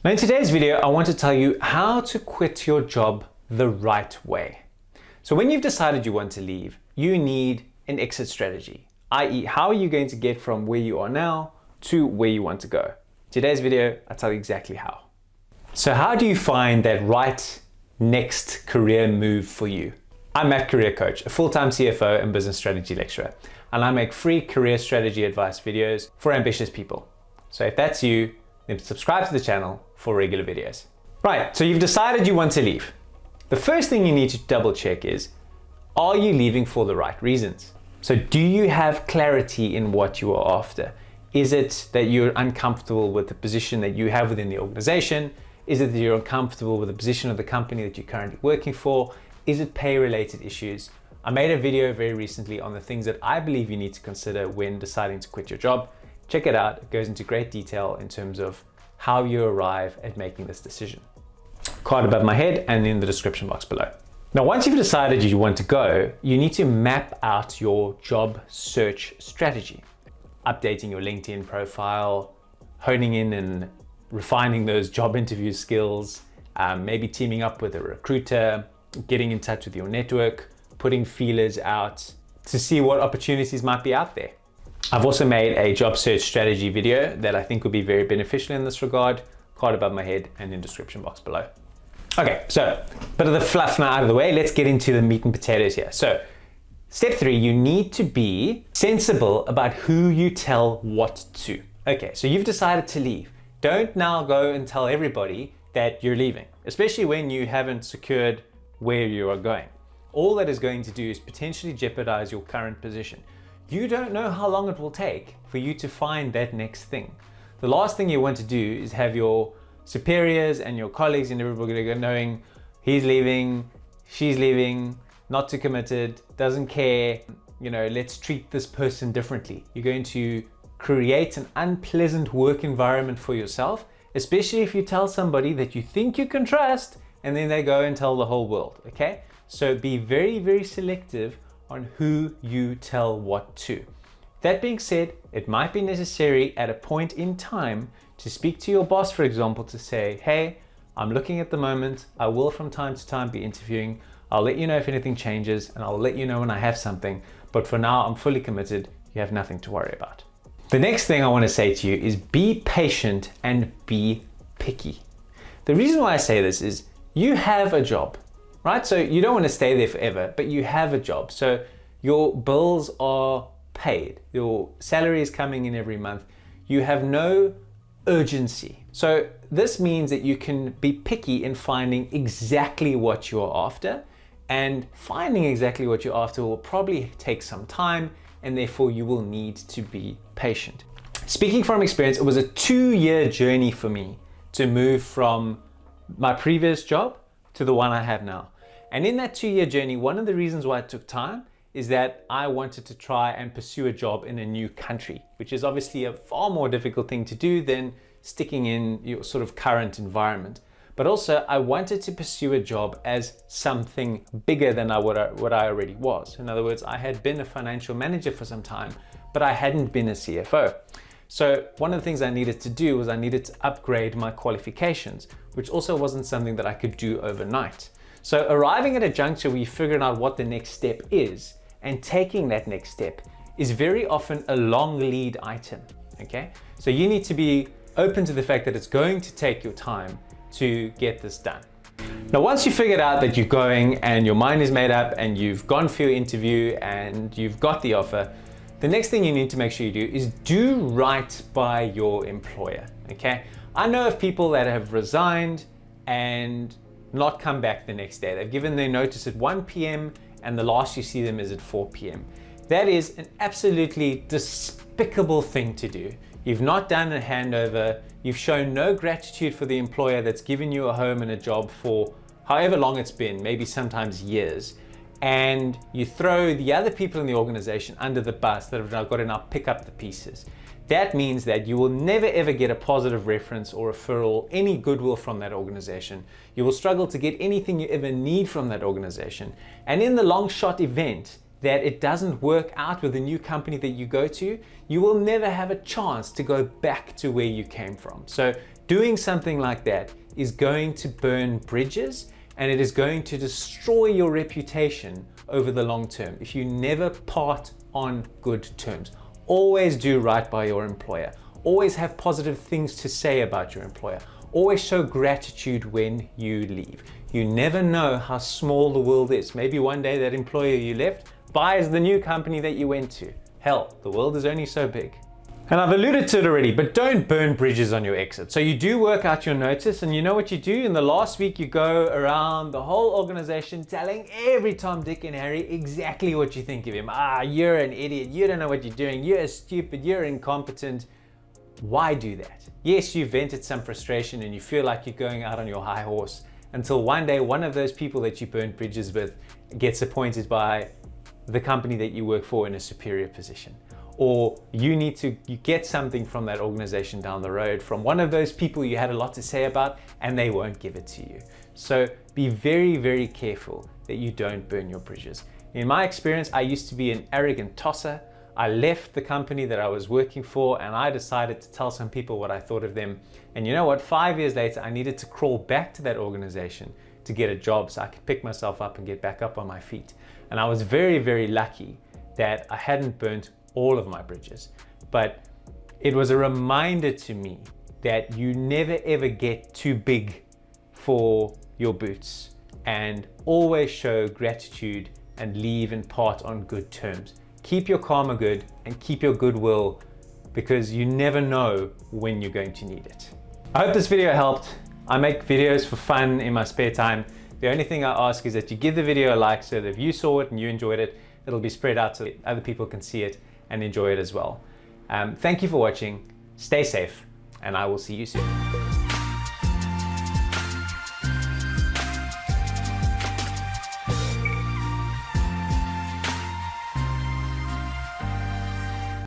Now in today's video, I want to tell you how to quit your job the right way. So when you've decided you want to leave, you need an exit strategy, i.e. how are you going to get from where you are now to where you want to go? Today's video, I'll tell you exactly how. So how do you find that right next career move for you? I'm Matt, career coach, a full-time CFO and business strategy lecturer, and I make free career strategy advice videos for ambitious people. So if that's you, then subscribe to the channel for regular videos. Right, so you've decided you want to leave. The first thing you need to double check is, are you leaving for the right reasons? So do you have clarity in what you are after? Is it that you're uncomfortable with the position that you have within the organization? Is it that you're uncomfortable with the position of the company that you're currently working for? Is it pay-related issues? I made a video very recently on the things that I believe you need to consider when deciding to quit your job. Check it out. It goes into great detail in terms of how you arrive at making this decision. Card above my head and in the description box below. Now, once you've decided you want to go, you need to map out your job search strategy. Updating your LinkedIn profile, honing in and refining those job interview skills, maybe teaming up with a recruiter, getting in touch with your network, putting feelers out to see what opportunities might be out there. I've also made a job search strategy video that I think will be very beneficial in this regard. Card above my head and in the description box below. Okay, so a bit of the fluff now out of the way. Let's get into the meat and potatoes here. So step 3, you need to be sensible about who you tell what to. Okay, so you've decided to leave. Don't now go and tell everybody that you're leaving, especially when you haven't secured where you are going. All that is going to do is potentially jeopardize your current position. You don't know how long it will take for you to find that next thing. The last thing you want to do is have your superiors and your colleagues and everybody knowing he's leaving, she's leaving, not too committed, doesn't care, let's treat this person differently. You're going to create an unpleasant work environment for yourself, especially if you tell somebody that you think you can trust and then they go and tell the whole world, okay? So be very, very selective on who you tell what to. That being said, it might be necessary at a point in time to speak to your boss, for example, to say, hey, I'm looking at the moment. I will from time to time be interviewing. I'll let you know if anything changes and I'll let you know when I have something. But for now, I'm fully committed. You have nothing to worry about. The next thing I want to say to you is be patient and be picky. The reason why I say this is you have a job, right? So you don't want to stay there forever, but you have a job. So your bills are paid. Your salary is coming in every month. You have no urgency. So this means that you can be picky in finding exactly what you're after, and finding exactly what you're after will probably take some time, and therefore you will need to be patient. Speaking from experience, it was a 2-year journey for me to move from my previous job to the one I have now. And in that 2-year journey, one of the reasons why it took time is that I wanted to try and pursue a job in a new country, which is obviously a far more difficult thing to do than sticking in your sort of current environment. But also I wanted to pursue a job as something bigger than what I already was. In other words, I had been a financial manager for some time, but I hadn't been a CFO. So one of the things I needed to do was I needed to upgrade my qualifications, which also wasn't something that I could do overnight. So arriving at a juncture where you're figuring out what the next step is and taking that next step is very often a long lead item, okay? So you need to be open to the fact that it's going to take your time to get this done. Now, once you've figured out that you're going and your mind is made up and you've gone for your interview and you've got the offer, the next thing you need to make sure you do is do right by your employer, okay? I know of people that have resigned and not come back the next day. They've given their notice at 1 p.m. and the last you see them is at 4 p.m. That is an absolutely despicable thing to do. You've not done a handover. You've shown no gratitude for the employer that's given you a home and a job for however long it's been, maybe sometimes years. And you throw the other people in the organization under the bus that have now got to now pick up the pieces. That means that you will never ever get a positive reference or referral, any goodwill from that organization. You will struggle to get anything you ever need from that organization. And in the long shot event that it doesn't work out with the new company that you go to, you will never have a chance to go back to where you came from. So Doing something like that is going to burn bridges, and it is going to destroy your reputation over the long term if you never part on good terms. Always do right by your employer. Always have positive things to say about your employer. Always show gratitude when you leave. You never know how small the world is. Maybe one day that employer you left buys the new company that you went to. Hell, the world is only so big. And I've alluded to it already, but don't burn bridges on your exit. So you do work out your notice, and you know what you do? In the last week, you go around the whole organization telling every Tom, Dick, and Harry exactly what you think of him. You're an idiot. You don't know what you're doing. You're stupid. You're incompetent. Why do that? Yes, you vented some frustration and you feel like you're going out on your high horse until one day one of those people that you burned bridges with gets appointed by the company that you work for in a superior position. Or you get something from that organization down the road from one of those people you had a lot to say about, and they won't give it to you. So be very, very careful that you don't burn your bridges. In my experience, I used to be an arrogant tosser. I left the company that I was working for and I decided to tell some people what I thought of them. And you know what? 5 years later, I needed to crawl back to that organization to get a job so I could pick myself up and get back up on my feet. And I was very, very lucky that I hadn't burnt all of my bridges. But it was a reminder to me that you never ever get too big for your boots, and always show gratitude and leave and part on good terms. Keep your karma good and keep your goodwill, because you never know when you're going to need it. I hope this video helped. I make videos for fun in my spare time. The only thing I ask is that you give the video a like, so that if you saw it and you enjoyed it, it'll be spread out so that other people can see it and enjoy it as well. Thank you for watching. Stay safe, and I will see you soon.